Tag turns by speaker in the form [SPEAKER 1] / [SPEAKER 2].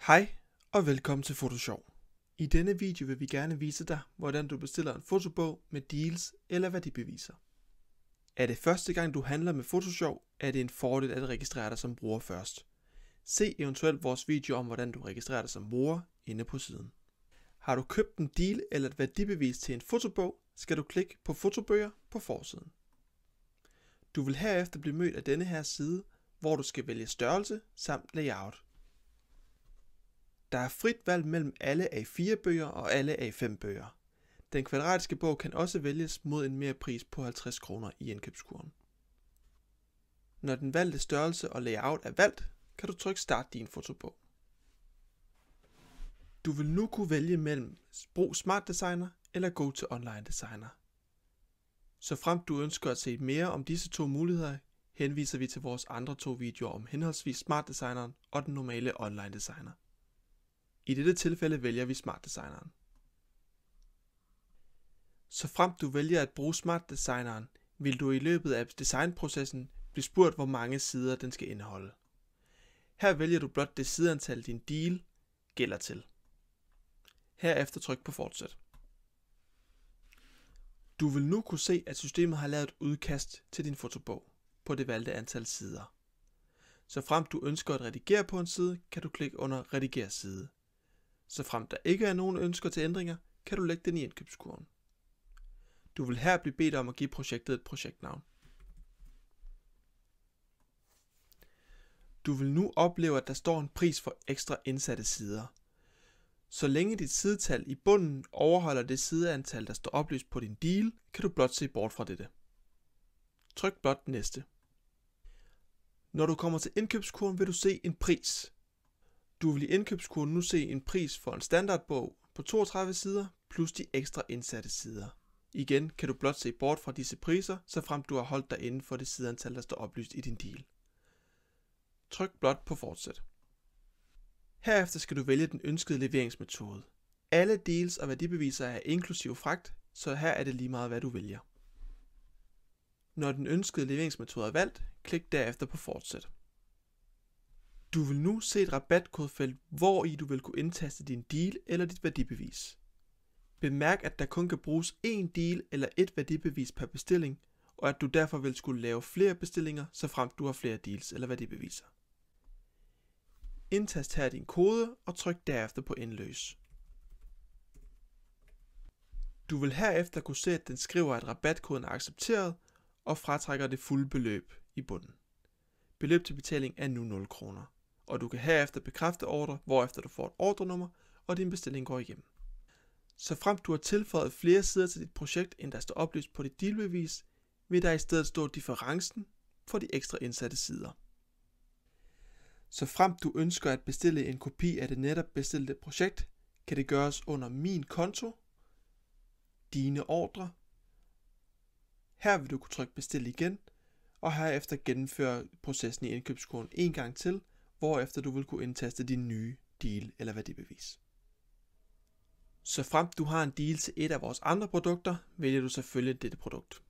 [SPEAKER 1] Hej og velkommen til Photoshop. I denne video vil vi gerne vise dig, hvordan du bestiller en fotobog med deals eller værdibeviser. Er det første gang du handler med Photoshop, er det en fordel at registrere dig som bruger først. Se eventuelt vores video om hvordan du registrerer dig som bruger inde på siden. Har du købt en deal eller et værdibevis til en fotobog, skal du klikke på fotobøger på forsiden. Du vil herefter blive mødt af denne her side, hvor du skal vælge størrelse samt layout. Der er frit valg mellem alle A4-bøger og alle A5-bøger. Den kvadratiske bog kan også vælges mod en merpris på 50 kroner i indkøbskurven. Når den valgte størrelse og layout er valgt, kan du trykke Start din fotobog. Du vil nu kunne vælge mellem Brug Smart Designer eller Gå til Online Designer. Såfremt du ønsker at se mere om disse to muligheder, henviser vi til vores andre to videoer om henholdsvis Smart Designeren og den normale Online Designer. I dette tilfælde vælger vi Smart Designeren. Såfremt du vælger at bruge Smart Designeren, vil du i løbet af designprocessen blive spurgt, hvor mange sider den skal indeholde. Her vælger du blot det sideantal, din deal gælder til. Herefter tryk på Fortsæt. Du vil nu kunne se, at systemet har lavet et udkast til din fotobog på det valgte antal sider. Såfremt du ønsker at redigere på en side, kan du klikke under Rediger side. Såfremt der ikke er nogen ønsker til ændringer, kan du lægge den i indkøbskurven. Du vil her blive bedt om at give projektet et projektnavn. Du vil nu opleve, at der står en pris for ekstra indsatte sider. Så længe dit sidetal i bunden overholder det sideantal, der står oplyst på din deal, kan du blot se bort fra dette. Tryk blot Næste. Når du kommer til indkøbskurven, vil du se en pris. Du vil i indkøbskurven nu se en pris for en standardbog på 32 sider plus de ekstra indsatte sider. Igen kan du blot se bort fra disse priser, såfremt du har holdt dig inden for det sideantal, der står oplyst i din deal. Tryk blot på Fortsæt. Herefter skal du vælge den ønskede leveringsmetode. Alle deals og værdibeviser er inklusive fragt, så her er det lige meget hvad du vælger. Når den ønskede leveringsmetode er valgt, klik derefter på Fortsæt. Du vil nu se et rabatkodefelt, hvori du vil kunne indtaste din deal eller dit værdibevis. Bemærk, at der kun kan bruges én deal eller et værdibevis per bestilling, og at du derfor vil skulle lave flere bestillinger, såfremt du har flere deals eller værdibeviser. Indtast her din kode og tryk derefter på Indløs. Du vil herefter kunne se, at den skriver, at rabatkoden er accepteret og fratrækker det fulde beløb i bunden. Beløb til betaling er nu 0 kroner, og du kan herefter bekræfte ordre, hvorefter du får et ordrenummer, og din bestilling går igennem. Såfremt du har tilføjet flere sider til dit projekt, end der står oplyst på dit dealbevis, vil der i stedet stå differencen for de ekstra indsatte sider. Såfremt du ønsker at bestille en kopi af det netop bestilte projekt, kan det gøres under Min konto, Dine ordre. Her vil du kunne trykke Bestil igen, og herefter gennemføre processen i indkøbskurven en gang til, hvorefter du vil kunne indtaste din nye deal eller værdibevis. Såfremt du har en deal til et af vores andre produkter, vælger du selvfølgelig dette produkt.